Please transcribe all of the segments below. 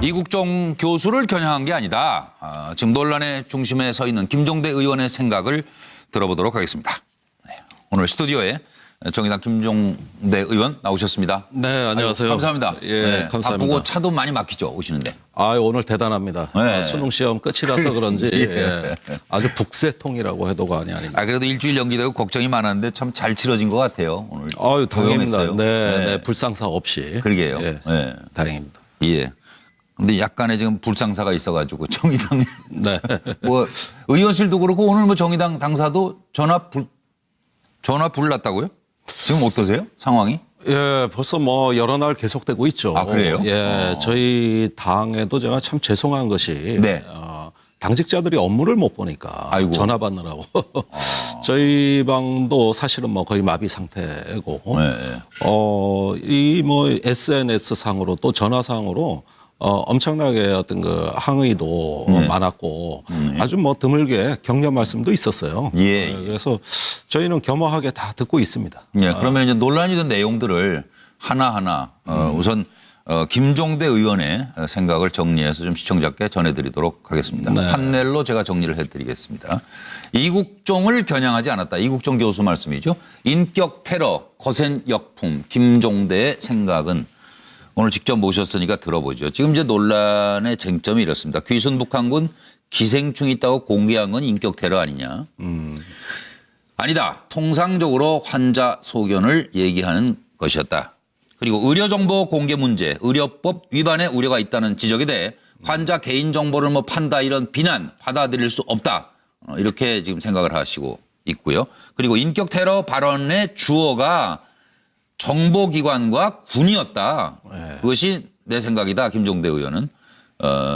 이국종 교수를 겨냥한 게 아니다. 지금 논란의 중심에 서 있는 김종대 의원의 생각을 들어보도록 하겠습니다. 네, 오늘 스튜디오에 정의당 김종대 의원 나오셨습니다. 네, 안녕하세요. 아이고, 감사합니다. 예, 네, 감사합니다. 바쁘고 차도 많이 막히죠, 오시는데. 오늘 대단합니다. 네. 수능 시험 끝이라서 그런지 예. 아주 북새통이라고 해도 과언이 아닙니다. 그래도 일주일 연기되고 걱정이 많았는데 참 잘 치러진 것 같아요. 오늘. 다행입니다. 조용했어요. 네, 불상사 없이. 그러게요. 예, 네. 다행입니다. 예. 근데 약간의 지금 불상사가 있어가지고 정의당 네. 뭐 의원실도 그렇고 오늘 뭐 정의당 당사도 전화 불났다고요? 지금 어떠세요? 상황이? 예, 벌써 뭐 여러 날 계속되고 있죠. 아, 그래요? 예, 저희 당에도 제가 참 죄송한 것이 네. 당직자들이 업무를 못 보니까 아이고. 전화 받느라고 저희 방도 사실은 뭐 거의 마비 상태고 네. 이 뭐 SNS 상으로 또 전화 상으로 엄청나게 어떤 그 항의도 많았고 아주 뭐 드물게 격려 말씀도 있었어요. 예. 그래서 저희는 겸허하게 다 듣고 있습니다. 예. 그러면 이제 논란이 된 내용들을 하나하나 우선 김종대 의원의 생각을 정리해서 좀 시청자께 전해드리도록 하겠습니다. 네. 판넬로 제가 정리를 해드리겠습니다. 이국종을 겨냥하지 않았다. 이국종 교수 말씀이죠. 인격 테러, 거센 역풍, 김종대의 생각은 오늘 직접 모셨으니까 들어보죠. 지금 이제 논란의 쟁점이 이렇습니다. 귀순 북한군 기생충이 있다고 공개한 건 인격 테러 아니냐. 아니다. 통상적으로 환자 소견을 얘기하는 것이었다. 그리고 의료정보 공개 문제, 의료법 위반의 우려가 있다는 지적에 대해 환자 개인정보를 뭐 판다 이런 비난 받아들일 수 없다. 이렇게 지금 생각을 하시고 있고요. 그리고 인격 테러 발언의 주어가 정보기관과 군이었다. 그것이 내 생각이다. 김종대 의원은.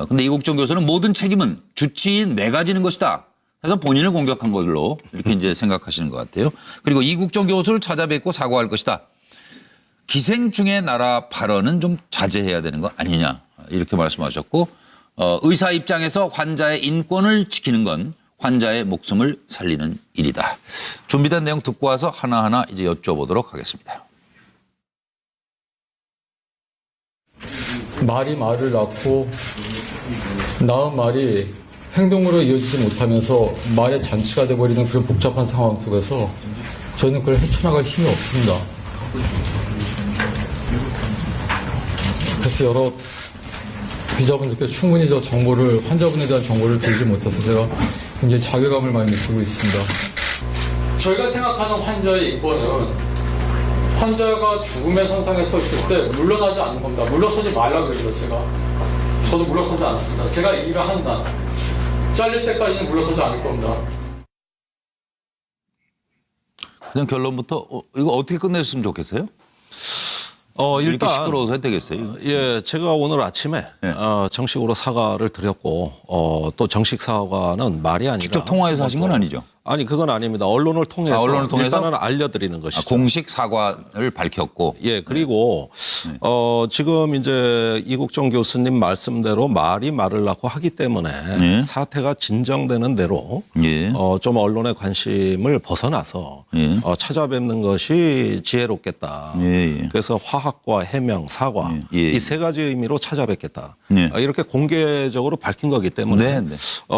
근데 이국종 교수는 모든 책임은 주치인 내가 지는 것이다. 해서 본인을 공격한 걸로 이렇게 이제 생각하시는 것 같아요. 그리고 이국종 교수를 찾아뵙고 사과할 것이다. 기생충의 나라 발언은 좀 자제해야 되는 거 아니냐. 이렇게 말씀하셨고 의사 입장에서 환자의 인권을 지키는 건 환자의 목숨을 살리는 일이다. 준비된 내용 듣고 와서 하나하나 이제 여쭤보도록 하겠습니다. 말이 말을 낳고 낳은 말이 행동으로 이어지지 못하면서 말의 잔치가 돼버리는 그런 복잡한 상황 속에서 저는 그걸 헤쳐나갈 힘이 없습니다. 그래서 여러 기자분들께 충분히 저 정보를 환자분에 대한 정보를 드리지 못해서 제가 굉장히 자괴감을 많이 느끼고 있습니다. 저희가 생각하는 환자의 인권은 환자가 죽음의 선상에 서 있을 때 물러나지 않는 겁니다. 물러서지 말라고 그래요, 제가. 저도 물러서지 않습니다. 제가 일을 한다. 잘릴 때까지는 물러서지 않을 겁니다. 그냥 결론부터 이거 어떻게 끝냈으면 좋겠어요? 이렇게 일단 시끄러워서 해야 되겠어요? 예, 제가 오늘 아침에 네. 정식으로 사과를 드렸고 또 정식 사과는 말이 아니라 직접 통화해서 하신 건 아니죠? 아니 그건 아닙니다. 언론을 통해서, 언론을 통해서? 일단은 알려드리는 것이죠. 공식 사과를 밝혔고. 예, 그리고 지금 이제 이국종 교수님 말씀대로 말이 말을 낳고 하기 때문에 네. 사태가 진정되는 대로 예. 좀 언론의 관심을 벗어나서 예. 찾아뵙는 것이 지혜롭겠다. 예, 예. 그래서 화합과 해명, 사과 예, 예. 이 세 가지 의미로 찾아뵙겠다. 예. 이렇게 공개적으로 밝힌 거기 때문에 네, 네.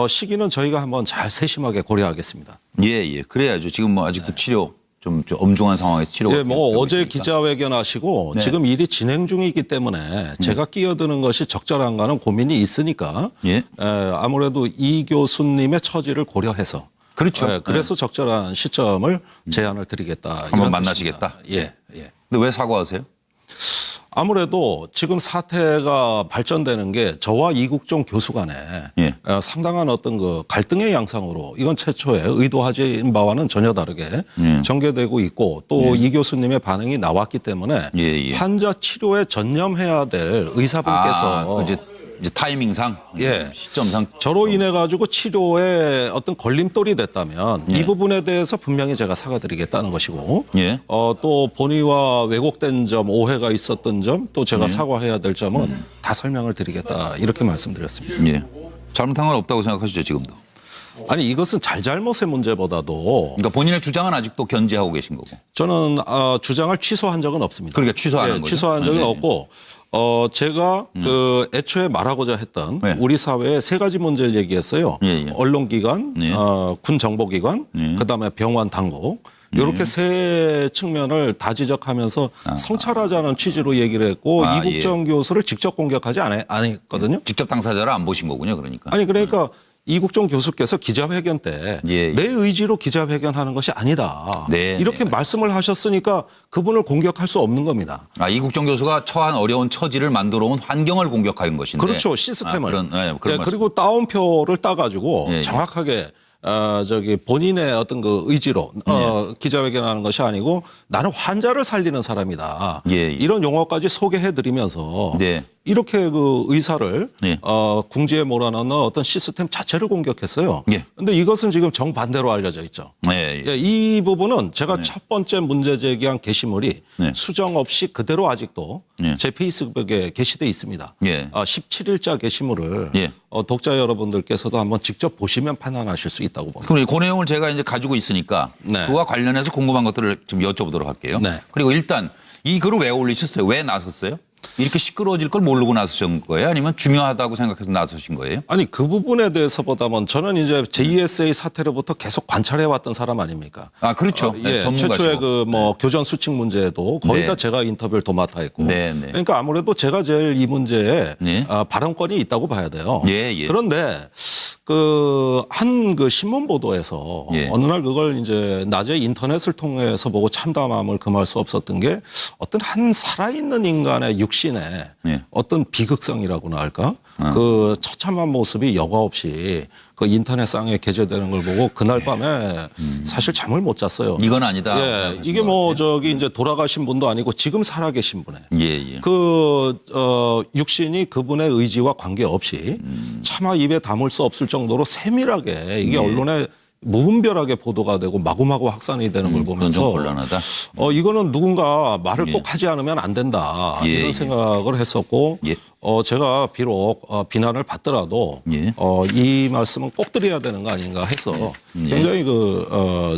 시기는 저희가 한번 잘 세심하게 고려하겠습니다. 예, 예. 그래야죠. 지금 뭐 아직도 치료 좀 엄중한 상황에서 치료가. 예, 뭐 되고 어제 있으니까. 기자회견 하시고 네. 지금 일이 진행 중이기 때문에 제가 끼어드는 것이 적절한가는 고민이 있으니까 예. 아무래도 이 교수님의 처지를 고려해서 그렇죠. 그래서 적절한 시점을 제안을 드리겠다. 한번 이런 만나시겠다? 뜻입니다. 예, 예. 근데 왜 사과하세요? 아무래도 지금 사태가 발전되는 게 저와 이국종 교수 간에 예. 상당한 어떤 그 갈등의 양상으로 이건 최초에 의도하지 바와는 전혀 다르게 전개되고 있고 또 이 교수님의 반응이 나왔기 때문에 예, 예. 환자 치료에 전념해야 될 의사분께서 이제 타이밍상, 예. 시점상 저로 인해 가지고 치료에 어떤 걸림돌이 됐다면 이 부분에 대해서 분명히 제가 사과드리겠다는 것이고 예. 또 본의와 왜곡된 점, 오해가 있었던 점, 또 제가 사과해야 될 점은 다 설명을 드리겠다 이렇게 말씀드렸습니다. 예. 잘못한 건 없다고 생각하시죠, 지금도? 아니 이것은 잘잘못의 문제보다도 그러니까 본인의 주장은 아직도 견지하고 계신 거고. 저는 주장을 취소한 적은 없습니다. 그러니까 취소하는 예, 거죠. 취소한 적은 네. 없고 제가 그 애초에 말하고자 했던 네. 우리 사회의 세 가지 문제를 얘기했어요. 예, 예. 언론기관, 예. 군 정보기관, 그다음에 병원 당국. 이렇게 세 측면을 다 지적하면서 성찰하자는 취지로 얘기를 했고 이국정 교수를 직접 공격하지 않았거든요. 직접 당사자를 안 보신 거군요, 그러니까. 아니 그러니까 이국정 교수께서 기자회견 때 예, 예. 내 의지로 기자회견하는 것이 아니다. 네, 이렇게 네. 말씀을 하셨으니까 그분을 공격할 수 없는 겁니다. 이국정 교수가 처한 어려운 처지를 만들어 온 환경을 공격한 것인데. 그렇죠. 시스템을. 그런 그리고 따옴표를 따가지고 예, 예. 정확하게 본인의 어떤 그 의지로 기자회견하는 것이 아니고 나는 환자를 살리는 사람이다. 예, 예. 이런 용어까지 소개해드리면서 네. 이렇게 그 의사를 예. 궁지에 몰아넣는 어떤 시스템 자체를 공격했어요. 예. 그런데 이것은 지금 정반대로 알려져 있죠. 예, 예. 이 부분은 제가 첫 번째 문제 제기한 게시물이 네. 수정 없이 그대로 아직도 네. 제 페이스북에 게시돼 있습니다. 예. 17일자 게시물을 예. 독자 여러분들께서도 한번 직접 보시면 판단하실 수 있다고 봅니다. 그럼 그 내용을 제가 이제 가지고 있으니까 네. 그와 관련해서 궁금한 것들을 좀 여쭤보도록 할게요. 네. 그리고 일단 이 글을 왜 올리셨어요? 왜 나섰어요? 이렇게 시끄러워질 걸 모르고 나서신 거예요? 아니면 중요하다고 생각해서 나서신 거예요? 아니 그 부분에 대해서보다는 저는 이제 JSA 사태로부터 계속 관찰해 왔던 사람 아닙니까? 그렇죠. 네, 전문가시고. 최초의 그 뭐 교전 수칙 문제도 거의 네. 다 제가 인터뷰를 도맡아 했고. 네, 네. 그러니까 아무래도 제가 제일 이 문제에 네. 발언권이 있다고 봐야 돼요. 예, 예. 그런데 그 한 그 신문 보도에서 예. 어느 날 그걸 이제 낮에 인터넷을 통해서 보고 참담함을 금할 수 없었던 게 어떤 한 살아있는 인간의 육신에 예. 어떤 비극성이라고나 할까? 그 처참한 모습이 여과 없이 그 인터넷상에 게재되는 걸 보고 그날 밤에 사실 잠을 못 잤어요. 이건 아니다. 예, 이게 뭐 저기 이제 돌아가신 분도 아니고 지금 살아계신 분의 예, 예. 그 육신이 그분의 의지와 관계없이 차마 입에 담을 수 없을 정도로 세밀하게 이게 언론에 무분별하게 보도가 되고 마구마구 확산이 되는 걸 그건 보면서 좀 곤란하다. 이거는 누군가 말을 예. 꼭 하지 않으면 안 된다 예, 이런 예. 생각을 했었고 예. 제가 비록 비난을 받더라도 예. 이 말씀은 꼭 드려야 되는 거 아닌가 해서 굉장히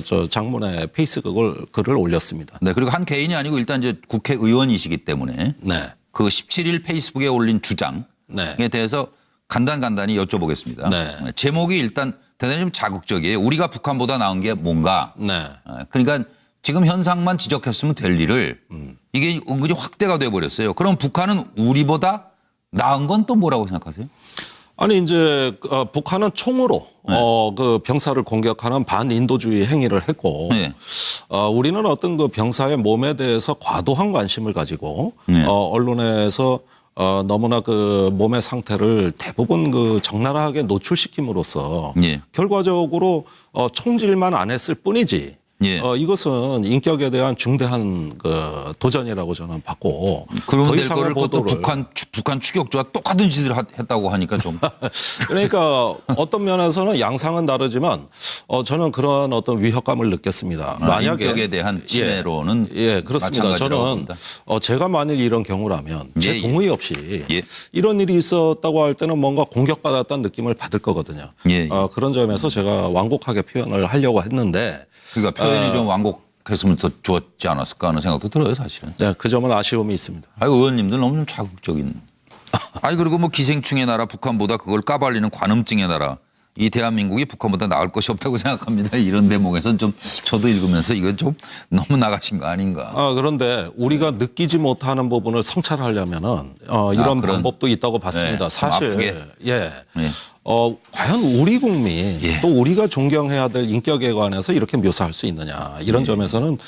저 장문의 페이스북을 글을 올렸습니다. 네, 그리고 한 개인이 아니고 일단 이제 국회의원이시기 때문에 네. 그 17일 페이스북에 올린 주장에 네. 대해서 간단히 여쭤보겠습니다. 네. 제목이 일단 대단히 좀 자극적이에요. 우리가 북한보다 나은 게 뭔가. 네. 그러니까 지금 현상만 지적했으면 될 일을 이게 은근히 확대가 돼버렸어요. 그럼 북한은 우리보다 나은 건 또 뭐라고 생각하세요? 아니 이제 북한은 총으로 그 병사를 공격하는 반인도주의 행위를 했고 네. 우리는 어떤 그 병사의 몸에 대해서 과도한 관심을 가지고 네. 언론에서 너무나 그 몸의 상태를 대부분 그 적나라하게 노출시킴으로써 예. 결과적으로 총질만 안 했을 뿐이지. 예. 이것은 인격에 대한 중대한 그 도전이라고 저는 봤고 그러면 더 될 이상의 거를 그것도 보도를 북한 추격조와 똑같은 짓을 했다고 하니까 좀. 그러니까 어떤 면에서는 양상은 다르지만 저는 그런 어떤 위협감을 느꼈습니다. 만약에 인격에 대한 침해로는 그렇습니다. 마찬가지라고 저는 봅니다. 제가 만일 이런 경우라면 제 예. 동의 없이 예. 이런 일이 있었다고 할 때는 뭔가 공격받았다는 느낌을 받을 거거든요. 예. 그런 점에서 제가 완곡하게 표현을 하려고 했는데 그러니까 표현이 좀 완곡했으면 더 좋았지 않았을까 하는 생각도 들어요, 사실은. 그 점은 아쉬움이 있습니다. 의원님들 너무 좀 자극적인. 그리고 뭐 기생충의 나라 북한보다 그걸 까발리는 관음증의 나라. 이 대한민국이 북한보다 나을 것이 없다고 생각합니다. 이런 대목에서는 좀 저도 읽으면서 이건 좀 너무 나가신 거 아닌가. 그런데 우리가 느끼지 못하는 부분을 성찰하려면은 이런 그런, 방법도 있다고 봤습니다. 네, 사실 아프게. 과연 우리 국민 예. 또 우리가 존경해야 될 인격에 관해서 이렇게 묘사할 수 있느냐 이런 점에서는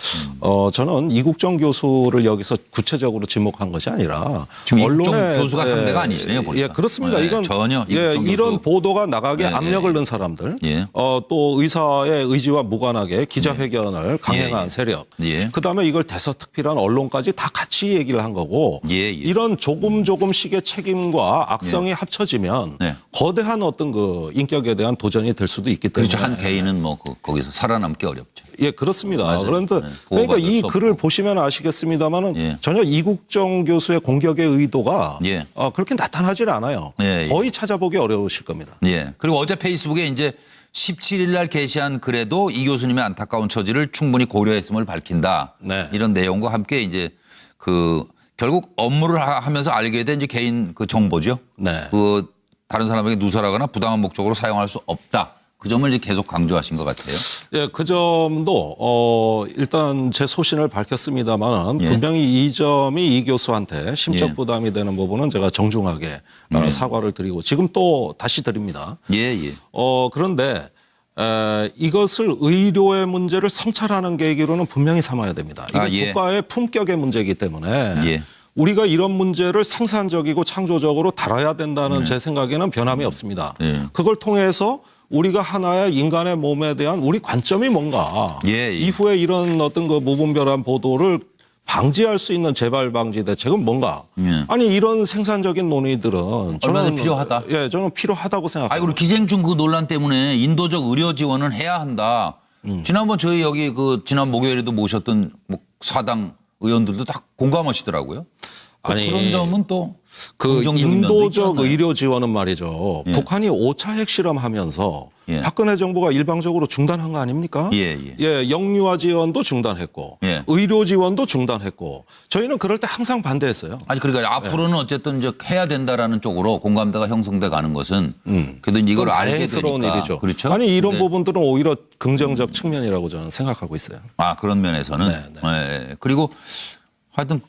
저는 이국정 교수를 여기서 구체적으로 지목한 것이 아니라 지금 이국정 교수가 상대가 아니시네요, 보니까. 그렇습니다. 네, 이건 전혀 이국정 이런 교수. 보도가 나가게 네, 압력을 네. 넣은 사람들 예. 또 의사의 의지와 무관하게 기자회견을 강행한 예, 예. 세력 예. 그다음에 이걸 대서특필한 언론까지 다 같이 얘기를 한 거고 이런 조금씩의 책임과 악성이 합쳐지면 네. 거대한 어떤 그 인격에 대한 도전이 될 수도 있기 때문에 그렇죠. 한 개인은 뭐 거기서 살아남기 어렵죠. 예, 그렇습니다. 맞아요. 그런데 네, 그러니까 이 보호받을 수 글을 없고. 보시면 아시겠습니다만은 예. 전혀 이국정 교수의 공격의 의도가 예. 그렇게 나타나질 않아요. 예, 예. 거의 찾아보기 어려우실 겁니다. 예. 그리고 어제 페이스북에 이제 17일 날 게시한 글에도 이 교수님의 안타까운 처지를 충분히 고려했음을 밝힌다. 네. 이런 내용과 함께 이제 그 결국 업무를 하면서 알게 된 이제 개인 그 정보죠. 네. 그 다른 사람에게 누설하거나 부당한 목적으로 사용할 수 없다. 그 점을 이제 계속 강조하신 것 같아요. 예, 그 점도 일단 제 소신을 밝혔습니다만 예. 분명히 이 점이 이 교수한테 심적 예. 부담이 되는 부분은 제가 정중하게 사과를 드리고 지금 또 다시 드립니다. 예, 예. 그런데 이것을 의료의 문제를 성찰하는 계기로는 분명히 삼아야 됩니다. 이건 예. 국가의 품격의 문제이기 때문에 예. 우리가 이런 문제를 생산적이고 창조적으로 다뤄야 된다는 제 생각에는 변함이 없습니다. 예. 그걸 통해서 우리가 하나의 인간의 몸에 대한 우리 관점이 뭔가 예, 예. 이후에 이런 어떤 그 무분별한 보도를 방지할 수 있는 재발 방지 대책은 뭔가 예. 아니 이런 생산적인 논의들은 얼마나 필요하다. 예, 저는 필요하다고 생각합니다. 아니, 그리고 기생충 그 논란 때문에 인도적 의료 지원은 해야 한다. 지난번 저희 여기 그 지난 목요일에도 모셨던 뭐 사당 의원들도 다 공감하시더라고요. 아니, 그런 점은 또 그 긍정적인 면도 있지 인도적 않나요? 의료 지원은 말이죠. 예. 북한이 5차 핵실험하면서 예. 박근혜 정부가 일방적으로 중단한 거 아닙니까? 예, 예. 영유아 지원도 중단했고 예. 의료 지원도 중단했고 저희는 그럴 때 항상 반대했어요. 아니 그러니까 앞으로는 어쨌든 이제 해야 된다라는 쪽으로 공감대가 형성돼 가는 것은 그래도 이걸 그건 알게 다행스러운 되니까 일이죠. 그렇죠. 아니 이런 네. 부분들은 오히려 긍정적 측면이라고 저는 생각하고 있어요. 아 그런 면에서는 네, 예. 그리고 하여튼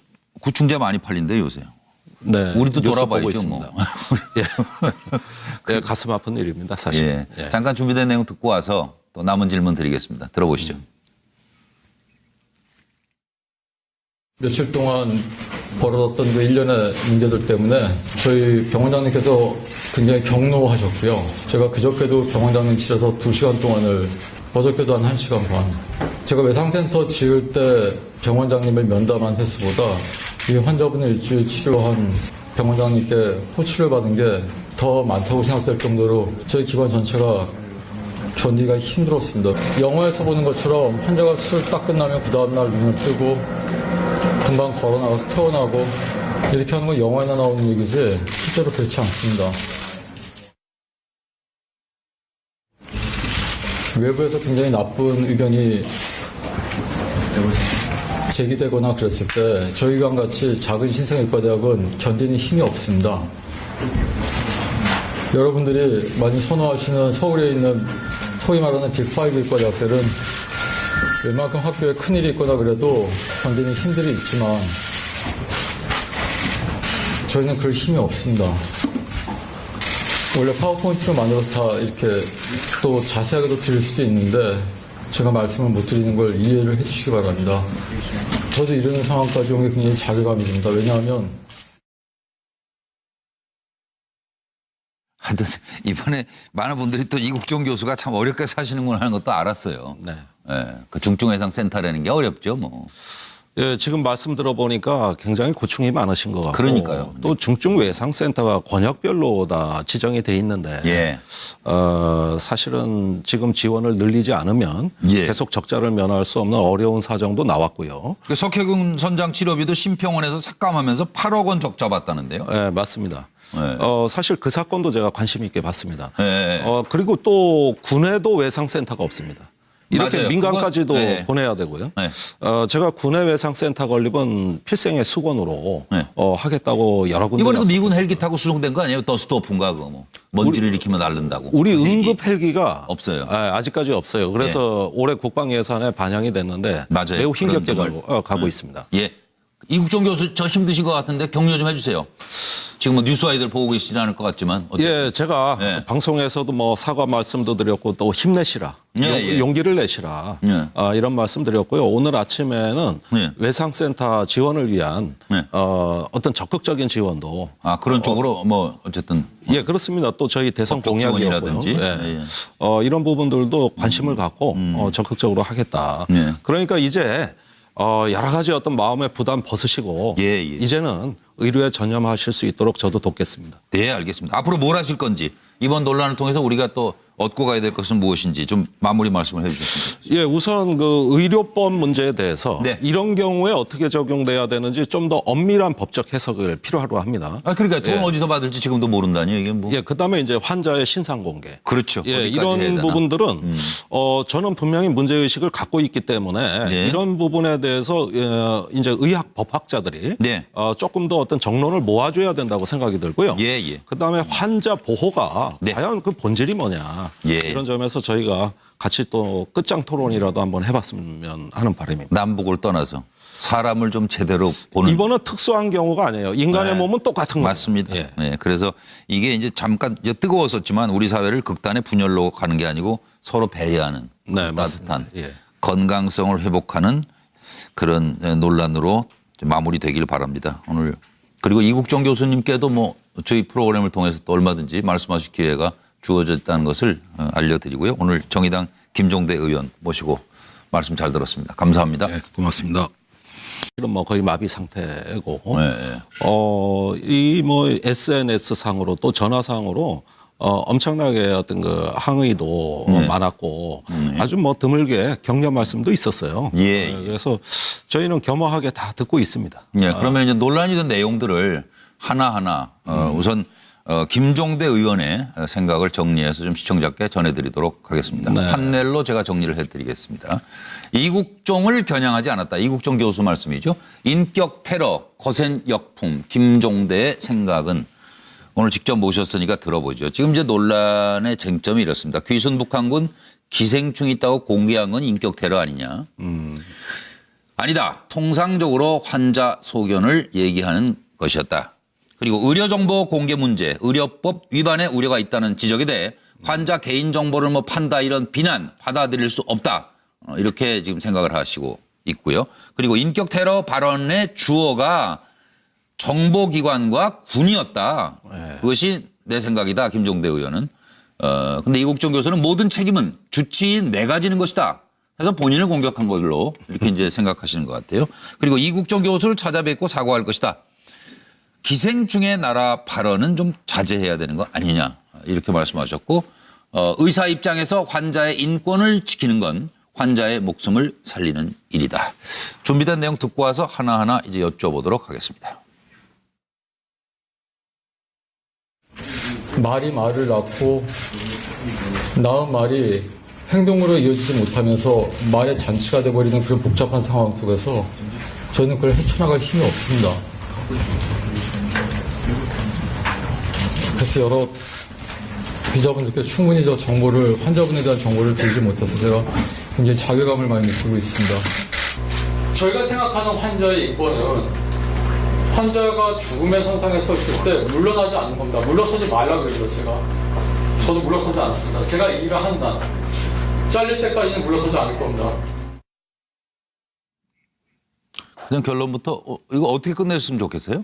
구충제 많이 팔린대 요새. 네, 우리도 뉴스 돌아봐야죠, 보고 있습니다. 뭐. 예. 가슴 아픈 일입니다, 사실. 예. 예. 잠깐 준비된 내용 듣고 와서 또 남은 질문 드리겠습니다. 들어보시죠. 며칠 동안 벌어졌던 그 일련의 문제들 때문에 저희 병원장님께서 굉장히 경로하셨고요. 제가 그저께도 병원장님실에서 2시간 동안을 어저께도 한 1시간 반. 제가 외상센터 지을 때 병원장님을 면담한 횟수보다 이 환자분을 일주일 치료한 병원장님께 호출을 받은 게 더 많다고 생각될 정도로 저희 기관 전체가 견디기가 힘들었습니다. 영화에서 보는 것처럼 환자가 수술 딱 끝나면 그 다음날 눈을 뜨고 금방 걸어 나가서 퇴원하고 이렇게 하는 건 영화에나 나오는 얘기지 실제로 그렇지 않습니다. 외부에서 굉장히 나쁜 의견이 제기되거나 그랬을 때 저희 기관 같이 작은 신생의과대학은 견디는 힘이 없습니다. 여러분들이 많이 선호하시는 서울에 있는 소위 말하는 빅5 의과대학들은 웬만큼 학교에 큰일이 있거나 그래도 견디는 힘들이 있지만 저희는 그럴 힘이 없습니다. 원래 파워포인트로 만들어서 다 이렇게 또 자세하게도 드릴 수도 있는데 제가 말씀을 못 드리는 걸 이해를 해주시기 바랍니다. 저도 이런 상황까지 온 게 굉장히 자괴감이 듭니다. 왜냐하면 하여튼 이번에 많은 분들이 또 이국종 교수가 참 어렵게 사시는구나 하는 것도 알았어요. 네. 예. 그 중증외상센터라는 게 어렵죠, 뭐. 예, 지금 말씀 들어보니까 굉장히 고충이 많으신 것 같고 그러니까요. 또 중증외상센터가 권역별로 다 지정이 돼 있는데 예. 사실은 지금 지원을 늘리지 않으면 예. 계속 적자를 면할 수 없는 어려운 사정도 나왔고요. 그 석혜군 선장 치료비도 심평원에서 삭감하면서 8억 원 적자 봤다는데요. 예, 맞습니다. 네. 사실 그 사건도 제가 관심 있게 봤습니다. 네. 그리고 또 군에도 외상센터가 없습니다. 이렇게 맞아요. 민간까지도 그건, 네. 보내야 되고요. 네. 제가 군의 외상센터 건립은 필생의 수건으로 네. 하겠다고 여러 군데 이번에 그 미군 헬기 타고 수송된 거 아니에요? 더스트오프인가 그거 뭐. 먼지를 일으키면 날른다고. 우리 그 헬기. 응급 헬기가 없어요. 아직까지 없어요. 그래서 올해 국방 예산에 반영이 됐는데 맞아요. 매우 힘겹게 그런 가고 있습니다. 예. 이국종 교수 저 힘드신 것 같은데 격려 좀 해주세요. 지금 뭐 뉴스와이들 보고 계시지 않을 것 같지만. 예, 제가 예. 방송에서도 뭐 사과 말씀도 드렸고 또 힘내시라, 예. 용기를 내시라 예. 이런 말씀 드렸고요. 오늘 아침에는 예. 외상센터 지원을 위한 예. 어떤 적극적인 지원도 아, 그런 쪽으로 뭐 어쨌든. 예, 그렇습니다. 또 저희 대선 법적 공약이었고요. 지원이라든지. 예. 예. 이런 부분들도 관심을 갖고 적극적으로 하겠다. 예. 그러니까 이제 여러 가지 어떤 마음의 부담 벗으시고 예. 이제는 의료에 전념하실 수 있도록 저도 돕겠습니다. 네, 알겠습니다. 앞으로 뭘 하실 건지 이번 논란을 통해서 우리가 또 얻고 가야 될 것은 무엇인지 좀 마무리 말씀을 해 주셨습니다. 예, 우선 그 의료법 문제에 대해서 네. 이런 경우에 어떻게 적용돼야 되는지 좀 더 엄밀한 법적 해석을 필요하로 합니다. 아, 그러니까 돈 예. 어디서 받을지 지금도 모른다니 이게 뭐. 예, 그다음에 이제 환자의 신상 공개. 그렇죠. 예, 어디까지 해야 이런 되나? 부분들은 저는 분명히 문제 의식을 갖고 있기 때문에 네. 이런 부분에 대해서 이제 의학 법학자들이 네. 조금 더 어떤 정론을 모아줘야 된다고 생각이 들고요. 예, 예. 그다음에 환자 보호가 네. 과연 그 본질이 뭐냐 예. 이런 점에서 저희가 같이 또 끝장 토론이라도 한번 해봤으면 하는 바람입니다. 남북을 떠나서 사람을 좀 제대로 보는. 이번은 특수한 경우가 아니에요. 인간의 네. 몸은 똑같은 거예요. 맞습니다. 예. 네, 그래서 이게 이제 잠깐 이제 뜨거웠었지만 우리 사회를 극단의 분열로 가는 게 아니고 서로 배려하는 네, 따뜻한 맞습니다. 예. 건강성을 회복하는 그런 논란으로 마무리되길 바랍니다. 오늘 그리고 이국정 교수님께도 뭐 저희 프로그램을 통해서 또 얼마든지 말씀하실 기회가 주어졌다는 것을 알려드리고요. 오늘 정의당 김종대 의원 모시고 말씀 잘 들었습니다. 감사합니다. 네, 고맙습니다. 이런 뭐 거의 마비 상태고, 네. 이 뭐 SNS 상으로 또 전화상으로 엄청나게 어떤 그 항의도 많았고 아주 뭐 드물게 격려 말씀도 있었어요. 예. 그래서 저희는 겸허하게 다 듣고 있습니다. 네, 그러면 이제 논란이 된 내용들을 하나하나 우선 김종대 의원의 생각을 정리해서 좀 시청자께 전해드리도록 하겠습니다. 네. 판넬로 제가 정리를 해드리겠습니다. 이국종을 겨냥하지 않았다. 이국종 교수 말씀이죠. 인격 테러, 거센 역풍, 김종대의 생각은 오늘 직접 모셨으니까 들어보죠. 지금 이제 논란의 쟁점이 이렇습니다. 귀순 북한군 기생충이 있다고 공개한 건 인격 테러 아니냐. 아니다. 통상적으로 환자 소견을 얘기하는 것이었다. 그리고 의료정보 공개 문제, 의료법 위반의 우려가 있다는 지적에 대해 환자 개인정보를 뭐 판다 이런 비난 받아들일 수 없다. 이렇게 지금 생각을 하시고 있고요. 그리고 인격 테러 발언의 주어가 정보기관과 군이었다. 그것이 내 생각이다. 김종대 의원은. 근데 이국정 교수는 모든 책임은 주치인 내가 지는 것이다. 해서 본인을 공격한 걸로 이렇게 이제 생각하시는 것 같아요. 그리고 이국정 교수를 찾아뵙고 사과할 것이다. 기생충의 나라 발언은 좀 자제해야 되는 거 아니냐 이렇게 말씀하셨고 의사 입장에서 환자의 인권을 지키는 건 환자의 목숨을 살리는 일이다. 준비된 내용 듣고 와서 하나하나 이제 여쭤보도록 하겠습니다. 말이 말을 낳고 낳은 말이 행동으로 이어지지 못하면서 말의 잔치가 돼버리는 그런 복잡한 상황 속에서 저는 그걸 헤쳐나갈 힘이 없습니다. 그래서 여러 기자분들께 충분히 환자분에 대한 정보를 드리지 못해서 제가 굉장히 자괴감을 많이 느끼고 있습니다. 저희가 생각하는 환자의 인권은 환자가 죽음의 선상에 서 있을 때 물러나지 않는 겁니다. 물러서지 말라 그래요, 제가. 저도 물러서지 않습니다. 제가 이 일을 한다. 잘릴 때까지는 물러서지 않을 겁니다. 그냥 결론부터 이거 어떻게 끝냈으면 좋겠어요?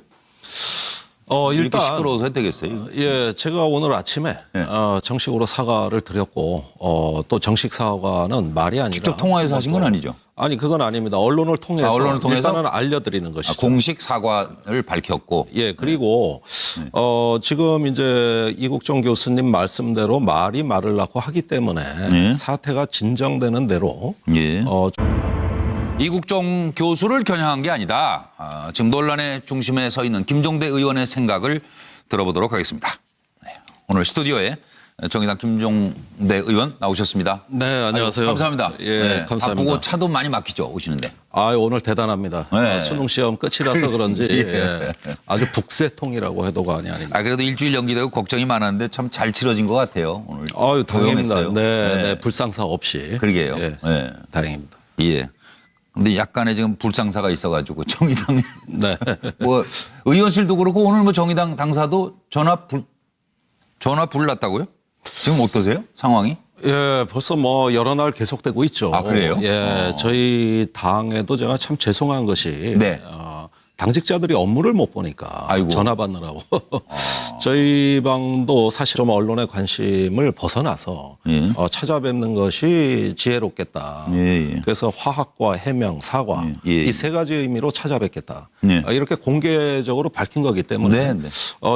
이렇게 일단 시끄러워서 해야 되겠어요? 예, 제가 오늘 아침에 네. 정식으로 사과를 드렸고 또 정식 사과는 말이 아니라 직접 통화해서 하신 건 아니죠? 아니 그건 아닙니다. 언론을 통해서, 언론을 통해서? 일단은 알려드리는 것이죠. 공식 사과를 밝혔고. 예, 그리고 지금 이제 이국정 교수님 말씀대로 말이 말을 낳고 하기 때문에 네. 사태가 진정되는 대로 예. 이국정 교수를 겨냥한 게 아니다. 지금 논란의 중심에 서 있는 김종대 의원의 생각을 들어보도록 하겠습니다. 네, 오늘 스튜디오에 정의당 김종대 의원 나오셨습니다. 네, 안녕하세요. 아이고, 감사합니다. 예, 감사합니다. 바쁘고 차도 많이 막히죠, 오시는데. 오늘 대단합니다. 네. 수능 시험 끝이라서 그런지 예, 아주 북새통이라고 해도 과언이 아닙니다. 그래도 일주일 연기되고 걱정이 많았는데 참 잘 치러진 것 같아요. 오늘. 다행입니다. 조용했어요. 네, 불상사 없이. 그러게요. 예, 네. 다행입니다. 예. 근데 약간의 지금 불상사가 있어가지고 정의당 네. 뭐 의원실도 그렇고 오늘 뭐 정의당 당사도 전화 불났다고요? 지금 어떠세요? 상황이? 예, 벌써 뭐 여러 날 계속되고 있죠. 아, 그래요? 예, 저희 당에도 제가 참 죄송한 것이 네. 당직자들이 업무를 못 보니까 아이고. 전화 받느라고 저희 방도 사실 좀 언론의 관심을 벗어나서 예. 찾아뵙는 것이 지혜롭겠다. 예, 예. 그래서 화합과 해명, 사과 예, 예. 이 세 가지 의미로 찾아뵙겠다. 예. 이렇게 공개적으로 밝힌 거기 때문에 네, 네.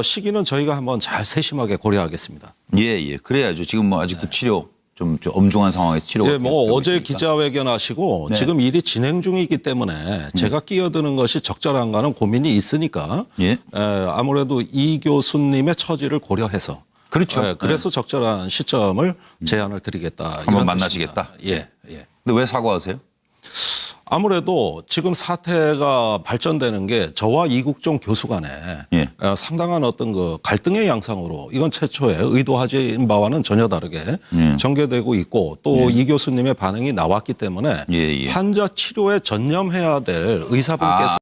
시기는 저희가 한번 잘 세심하게 고려하겠습니다. 예, 예. 그래야죠. 지금 뭐 아직도 치료 좀 엄중한 상황에서 치료가 예, 뭐 되고 어제 있으니까. 기자회견 하시고 네. 지금 일이 진행 중이기 때문에 제가 끼어드는 것이 적절한가는 고민이 있으니까 예. 아무래도 이 교수님의 처지를 고려해서 그렇죠. 그래서 적절한 시점을 제안을 드리겠다. 한번 이런 만나시겠다? 뜻입니다. 예, 예. 근데 왜 사과하세요? 아무래도 지금 사태가 발전되는 게 저와 이국종 교수 간에 예. 상당한 어떤 그 갈등의 양상으로 이건 최초에 의도하지 바와는 전혀 다르게 예. 전개되고 있고 또 이 교수님의 반응이 나왔기 때문에 예, 예. 환자 치료에 전념해야 될 의사분께서